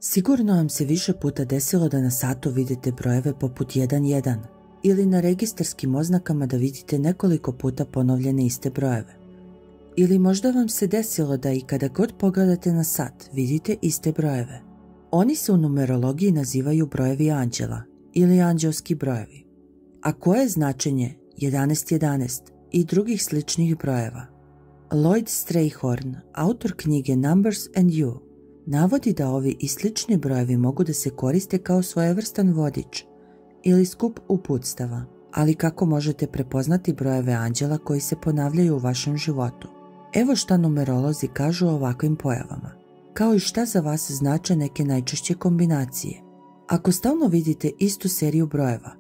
Sigurno vam se više puta desilo da na satu vidite brojeve poput 11 ili na registarskim oznakama da vidite nekoliko puta ponovljene iste brojeve. Ili možda vam se desilo da i kada god pogledate na sat vidite iste brojeve. Oni se u numerologiji nazivaju brojevi anđela ili anđelski brojevi. A koje je značenje 1111 i drugih sličnih brojeva? Lloyd Strayhorn, autor knjige Numbers and You, navodi da ovi i slični brojevi mogu da se koriste kao svojevrstan vodič ili skup uputstava, ali kako možete prepoznati brojeve anđela koji se ponavljaju u vašem životu? Evo šta numerolozi kažu o ovakvim pojavama, kao i šta za vas znače neke najčešće kombinacije. Ako stalno vidite istu seriju brojeva,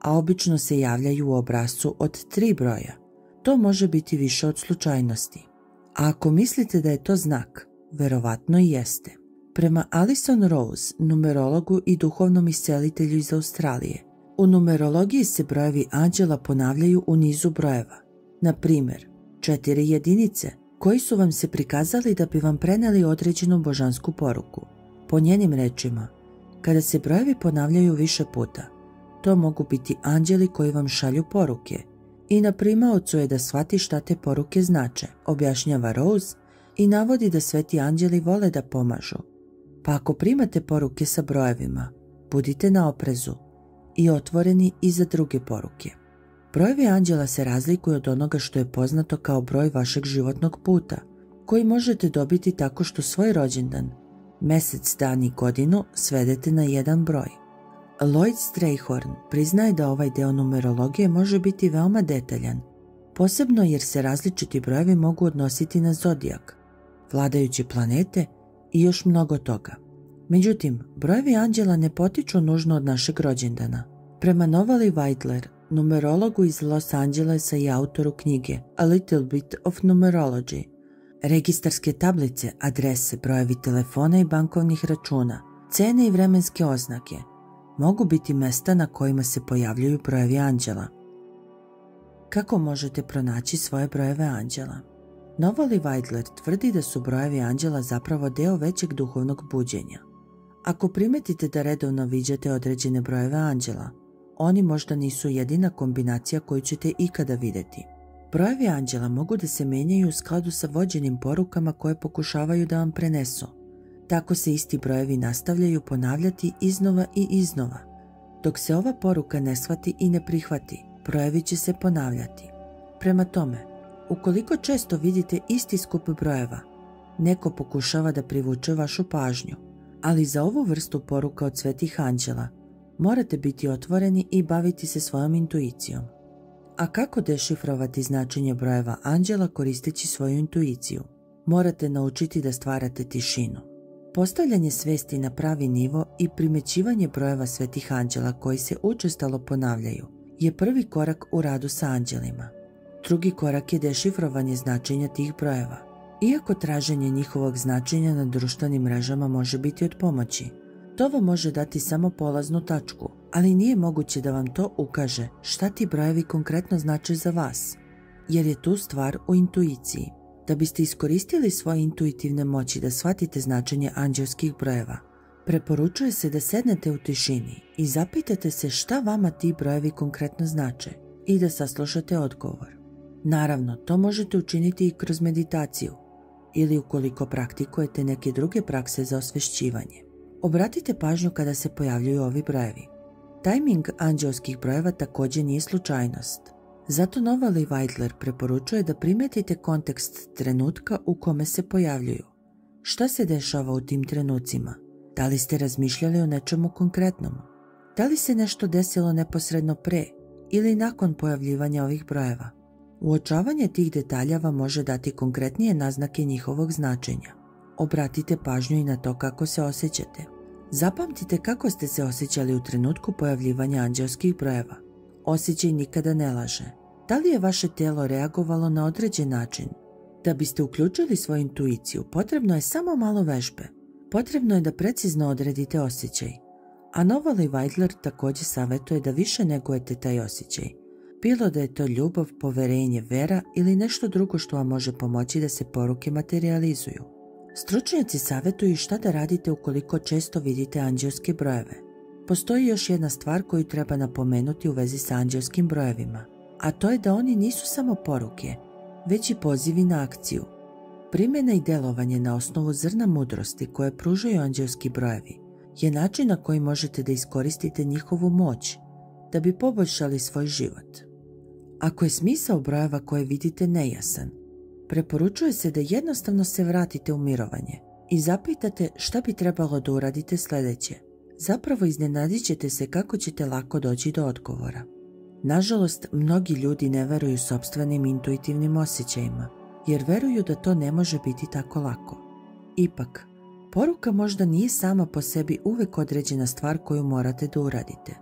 a obično se javljaju u obrascu od 3 broja, to može biti više od slučajnosti. A ako mislite da je to znak, verovatno i jeste. Prema Alison Rose, numerologu i duhovnom iscelitelju iz Australije, u numerologiji se brojevi anđela ponavljaju u nizu brojeva. Na primjer, 4 jedinice koji su vam se prikazali da bi vam preneli određenu božansku poruku. Po njenim rečima, kada se brojevi ponavljaju više puta, to mogu biti anđeli koji vam šalju poruke i na primaocu je da shvati šta te poruke znače, objašnjava Rose i navodi da sveti anđeli vole da pomažu. Pa ako primate poruke sa brojevima, budite na oprezu i otvoreni i za druge poruke. Brojevi anđela se razlikuju od onoga što je poznato kao broj vašeg životnog puta, koji možete dobiti tako što svoj rođendan, mesec, dan i godinu svedete na jedan broj. Lloyd Strayhorn priznaje da ovaj deo numerologije može biti veoma detaljan, posebno jer se različiti brojevi mogu odnositi na zodijak, vladajuće planete i još mnogo toga. Međutim, brojevi anđela ne potiču nužno od našeg rođendana. Prema Novali Weidler, numerologu iz Los Angelesa i autoru knjige A Little Bit of Numerology, registarske tablice, adrese, brojevi telefona i bankovnih računa, cene i vremenske oznake mogu biti mesta na kojima se pojavljuju brojevi anđela. Kako možete pronaći svoje brojeve anđela? Novali Weidler tvrdi da su brojevi anđela zapravo deo većeg duhovnog buđenja. Ako primetite da redovno viđate određene brojeve anđela, oni možda nisu jedina kombinacija koju ćete ikada videti. Brojevi anđela mogu da se menjaju u skladu sa vođenim porukama koje pokušavaju da vam prenesu. Tako se isti brojevi nastavljaju ponavljati iznova i iznova. Dok se ova poruka ne shvati i ne prihvati, brojevi će se ponavljati. Prema tome, ukoliko često vidite isti skup brojeva, neko pokušava da privuče vašu pažnju, ali za ovu vrstu poruka od svetih anđela morate biti otvoreni i baviti se svojom intuicijom. A kako dešifrovati značenje brojeva anđela koristeći svoju intuiciju? Morate naučiti da stvarate tišinu. Postavljanje svesti na pravi nivo i primećivanje brojeva svetih anđela koji se učestalo ponavljaju je prvi korak u radu sa anđelima. Drugi korak je dešifrovanje značenja tih brojeva. Iako traženje njihovog značenja na društvenim mrežama može biti od pomoći, to vam može dati samo polaznu tačku, ali nije moguće da vam to ukaže šta ti brojevi konkretno znače za vas, jer je tu stvar u intuiciji. Da biste iskoristili svoje intuitivne moći da shvatite značenje anđelskih brojeva, preporučuje se da sednete u tišini i zapitate se šta vama ti brojevi konkretno znače i da saslušate odgovor. Naravno, to možete učiniti i kroz meditaciju ili ukoliko praktikujete neke druge prakse za osvešćivanje. Obratite pažnju kada se pojavljuju ovi brojevi. Tajming anđelskih brojeva također nije slučajnost. Zato Novali Weidler preporučuje da primetite kontekst trenutka u kome se pojavljuju. Šta se dešava u tim trenucima? Da li ste razmišljali o nečemu konkretnom? Da li se nešto desilo neposredno pre ili nakon pojavljivanja ovih brojeva? Uočavanje tih detalja vam može dati konkretnije naznake njihovog značenja. Obratite pažnju i na to kako se osjećate. Zapamtite kako ste se osjećali u trenutku pojavljivanja anđelskih brojeva. Osjećaj nikada ne laže. Da li je vaše tijelo reagovalo na određen način? Da biste uključili svoju intuiciju, potrebno je samo malo vežbe. Potrebno je da precizno odredite osjećaj. A Novali Weidler također savjetuje da više negujete taj osjećaj. Bilo da je to ljubav, poverenje, vera ili nešto drugo što vam može pomoći da se poruke materializuju. Stručnjaci savjetuju šta da radite ukoliko često vidite anđelske brojeve. Postoji još jedna stvar koju treba napomenuti u vezi sa anđelskim brojevima, a to je da oni nisu samo poruke, već i pozivi na akciju. Primjena i delovanje na osnovu zrna mudrosti koje pružaju anđelski brojevi je način na koji možete da iskoristite njihovu moć da bi poboljšali svoj život. Ako je smisao brojeva koje vidite nejasan, preporučuje se da jednostavno se vratite u mirovanje i zapitate šta bi trebalo da uradite sljedeće. Zapravo iznenadit ćete se kako ćete lako doći do odgovora. Nažalost, mnogi ljudi ne veruju sopstvenim intuitivnim osjećajima, jer veruju da to ne može biti tako lako. Ipak, poruka možda nije sama po sebi uvek određena stvar koju morate da uradite.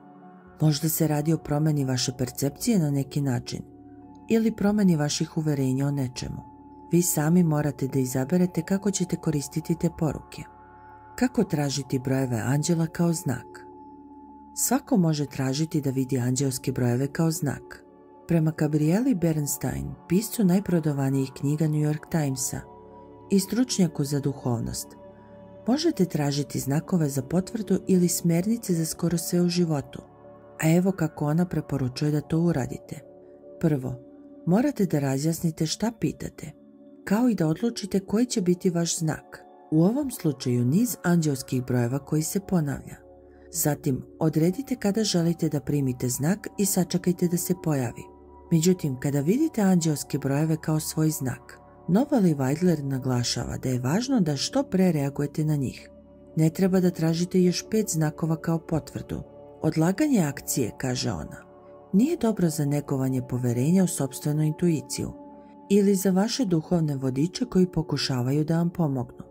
Možda se radi o promjeni vaše percepcije na neki način ili promjeni vaših uverenja o nečemu. Vi sami morate da izaberete kako ćete koristiti te poruke. Kako tražiti brojeve anđela kao znak? Svako može tražiti da vidi anđelske brojeve kao znak. Prema Gabrieli Bernstein, piscu najprodavanijih knjiga New York Timesa i stručnjaku za duhovnost, možete tražiti znakove za potvrdu ili smjernice za skoro sve u životu. A evo kako ona preporučuje da to uradite. Prvo, morate da razjasnite šta pitate, kao i da odlučite koji će biti vaš znak. U ovom slučaju niz anđelskih brojeva koji se ponavlja. Zatim, odredite kada želite da primite znak i sačekajte da se pojavi. Međutim, kada vidite anđelske brojeve kao svoj znak, Novali Weidler naglašava da je važno da što pre reagujete na njih. Ne treba da tražite još 5 znakova kao potvrdu. Odlaganje akcije, kaže ona, nije dobro za negovanje poverenja u sopstvenu intuiciju ili za vaše duhovne vodiče koji pokušavaju da vam pomognu.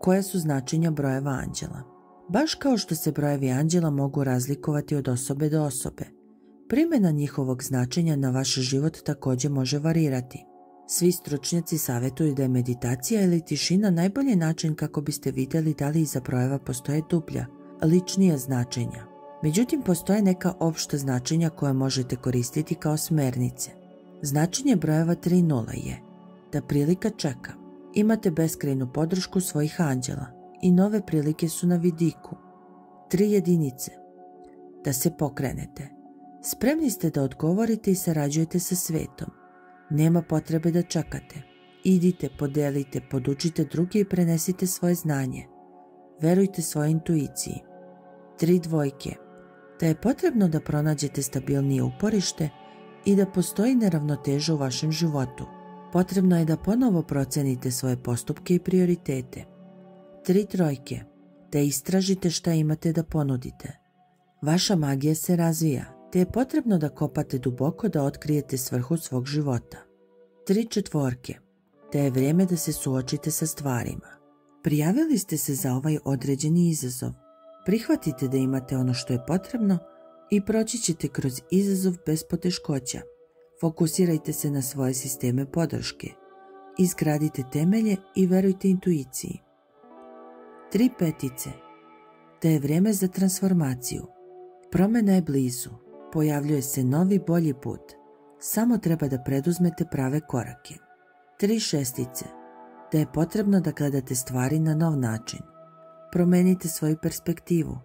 Koja su značenja brojeva anđela? Baš kao što se brojevi anđela mogu razlikovati od osobe do osobe, primjena njihovog značenja na vaš život također može varirati. Svi stručnjaci savjetuju da je meditacija ili tišina najbolji način kako biste vidjeli da li iza brojeva postoje dublja, ličnija značenja. Međutim, postoje neka opšta značenja koje možete koristiti kao smernice. Značenje brojeva 3.0 je da prilika čeka. Imate beskrajnu podršku svojih anđela i nove prilike su na vidiku. 3 jedinice. Da se pokrenete. Spremni ste da odgovorite i sarađujete sa svetom. Nema potrebe da čekate. Idite, podelite, podučite druge i prenesite svoje znanje. Verujte svojoj intuiciji. 3 dvojke. Da je potrebno da pronađete stabilnije uporište i da postoji neravnoteža u vašem životu. Potrebno je da ponovo procenite svoje postupke i prioritete. 3 trojke. Da istražite šta imate da ponudite. Vaša magija se razvija, te je potrebno da kopate duboko da otkrijete svrhu svog života. 3 četvorke. Da je vrijeme da se suočite sa stvarima. Prijavili ste se za ovaj određeni izazov. Prihvatite da imate ono što je potrebno i proći ćete kroz izazov bez poteškoća. Fokusirajte se na svoje sisteme podrške. Izgradite temelje i verujte intuiciji. 3 petice. Da je vrijeme za transformaciju. Promjena je blizu. Pojavljuje se novi bolji put. Samo treba da preduzmete prave korake. 3 šestice. Da je potrebno da gledate stvari na nov način. Promenite svoju perspektivu.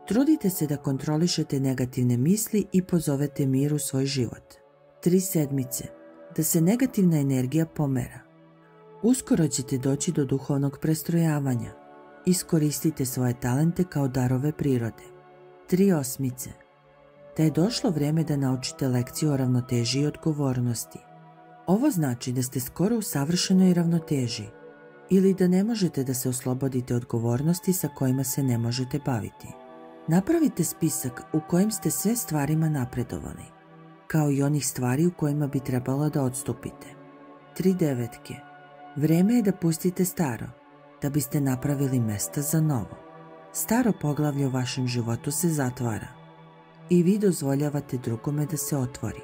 Trudite se da kontrolišete negativne misli i pozovete mir u svoj život. 3 sedmice. Da se negativna energija pomera. Uskoro ćete doći do duhovnog prestrojavanja. Iskoristite svoje talente kao darove prirode. 3 osmice. Da je došlo vrijeme da naučite lekciju o ravnoteži i odgovornosti. Ovo znači da ste skoro u savršenoj ravnoteži ili da ne možete da se oslobodite odgovornosti sa kojima se ne možete baviti. Napravite spisak u kojem ste sve stvarima napredovali, kao i onih stvari u kojima bi trebalo da odstupite. 3 devetke. Vrijeme je da pustite staro, da biste napravili mesta za novo. Staro poglavlje u vašem životu se zatvara i vi dozvoljavate drugome da se otvori.